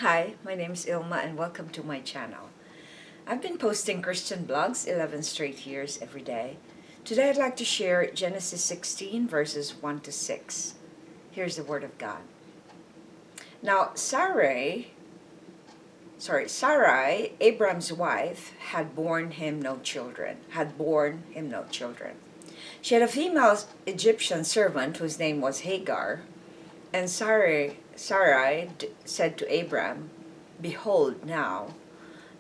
Hi, my name is Ilma and welcome to my channel. I've been posting Christian blogs 11 straight years every day. Today I'd like to share Genesis 16 verses 1 to 6. Here's the word of God. Now Sarai, Abram's wife, had borne him no children. She had a female Egyptian servant whose name was Hagar, and Sarai said to Abram, "Behold now,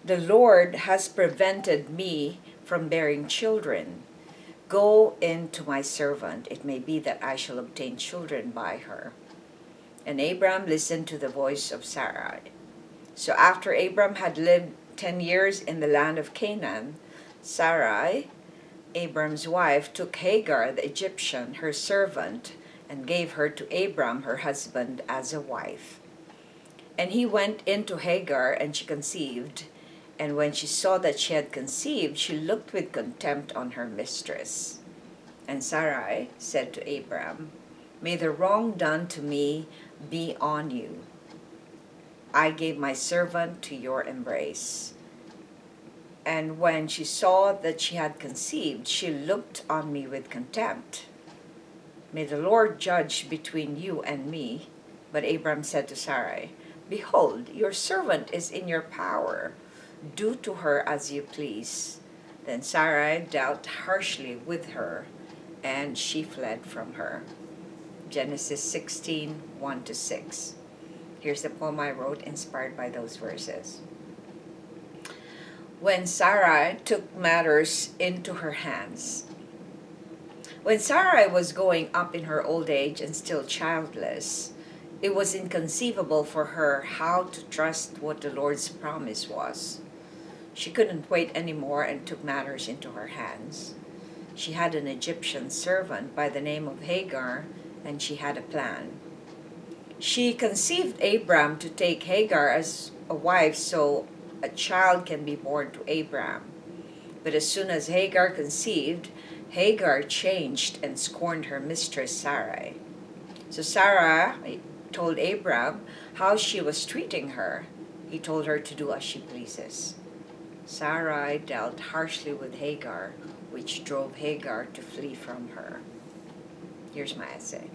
the Lord has prevented me from bearing children. Go in to my servant. It may be that I shall obtain children by her." And Abram listened to the voice of Sarai. So after Abram had lived 10 years in the land of Canaan, Sarai, Abram's wife, took Hagar the Egyptian, her servant, and gave her to Abram, her husband, as a wife. And he went in to Hagar, and she conceived. And when she saw that she had conceived, she looked with contempt on her mistress. And Sarai said to Abram, "May the wrong done to me be on you. I gave my servant to your embrace." And when she saw that she had conceived, she looked on me with contempt. "May the Lord judge between you and me." But Abram said to Sarai, "Behold, your servant is in your power. Do to her as you please." Then Sarai dealt harshly with her, and she fled from her. Genesis 16, 1 to 6. Here's the poem I wrote inspired by those verses. When Sarai took matters into her hands. When Sarai was going up in her old age and still childless, it was inconceivable for her how to trust what the Lord's promise was. She couldn't wait anymore and took matters into her hands. She had an Egyptian servant by the name of Hagar, and she had a plan. She conceived Abram to take Hagar as a wife so a child can be born to Abram. But as soon as Hagar conceived, Hagar changed and scorned her mistress Sarai. So Sarai told Abram how she was treating her. He told her to do as she pleases. Sarai dealt harshly with Hagar, which drove Hagar to flee from her. Here's my essay.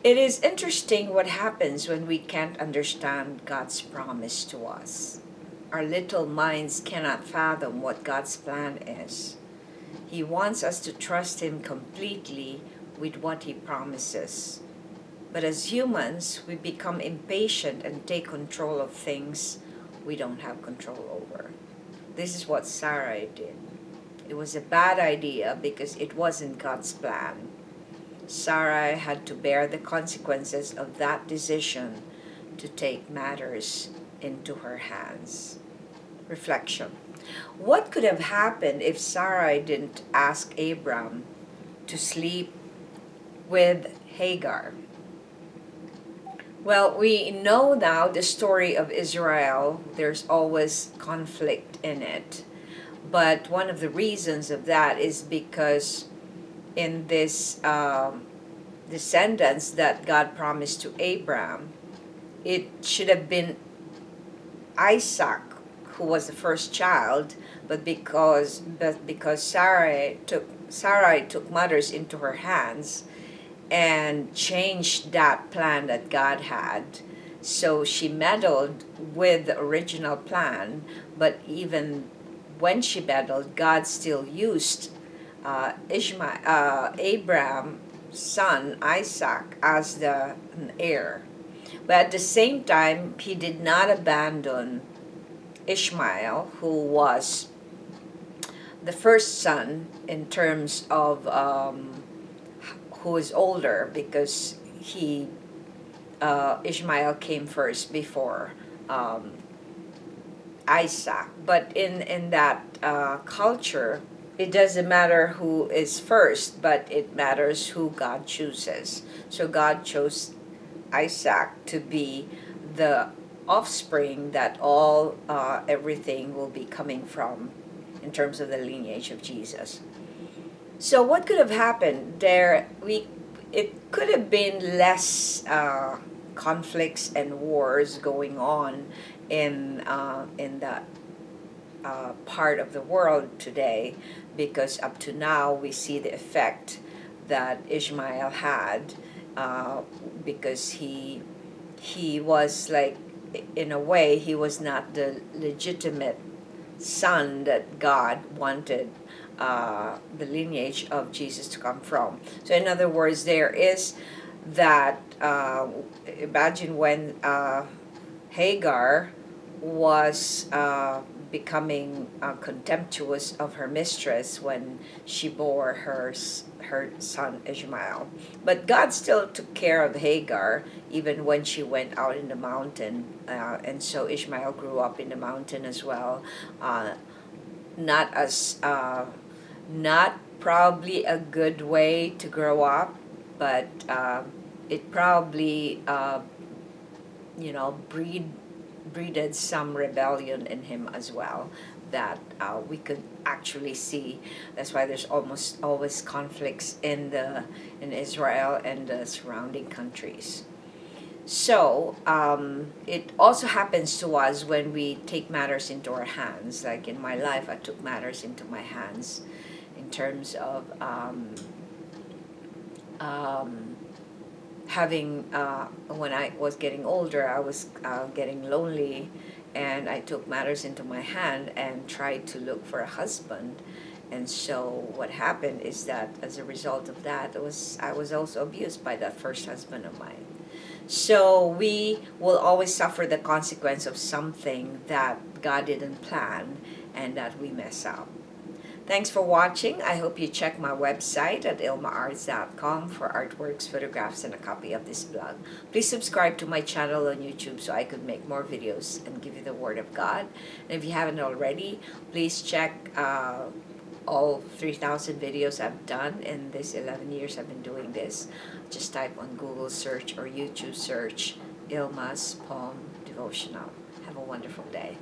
It is interesting what happens when we can't understand God's promise to us. Our little minds cannot fathom what God's plan is. He wants us to trust Him completely with what He promises. But as humans, we become impatient and take control of things we don't have control over. This is what Sarai did. It was a bad idea because it wasn't God's plan. Sarai had to bear the consequences of that decision to take matters into her hands. Reflection. What could have happened if Sarai didn't ask Abram to sleep with Hagar? Well, we know now the story of Israel. There's always conflict in it. But one of the reasons of that is because in this descendants that God promised to Abram, it should have been Isaac who was the first child, but because Sarai took matters into her hands and changed that plan that God had. So she meddled with the original plan, but even when she meddled, God still used Abraham's son Isaac as the heir. But at the same time, he did not abandon Ishmael, who was the first son in terms of who is older, because Ishmael came first before Isaac. But in that culture, it doesn't matter who is first, but it matters who God chooses. So God chose Isaac to be the offspring that everything will be coming from in terms of the lineage of Jesus. So what could have happened there? It could have been less conflicts and wars going on in that part of the world today, because up to now we see the effect that Ishmael had, because he was like, in a way, he was not the legitimate son that God wanted the lineage of Jesus to come from. So in other words, there is that, imagine when Hagar was becoming contemptuous of her mistress when she bore her son Ishmael. But God still took care of Hagar even when she went out in the mountain, and so Ishmael grew up in the mountain as well. Not as not probably a good way to grow up, but it probably breeded some rebellion in him as well, that we could actually see. That's why there's almost always conflicts in Israel and the surrounding countries. So it also happens to us when we take matters into our hands. Like in my life, I took matters into my hands in terms of having, when I was getting older, I was getting lonely, and I took matters into my hand and tried to look for a husband. And so what happened is that as a result of that, I was also abused by that first husband of mine. So we will always suffer the consequence of something that God didn't plan and that we mess up. Thanks for watching. I hope you check my website at ILMA'S.com for artworks, photographs, and a copy of this blog. Please subscribe to my channel on YouTube so I could make more videos and give you the Word of God. And if you haven't already, please check all 3,000 videos I've done in this 11 years I've been doing this. Just type on Google search or YouTube search ILMA'S Poem Devotional. Have a wonderful day.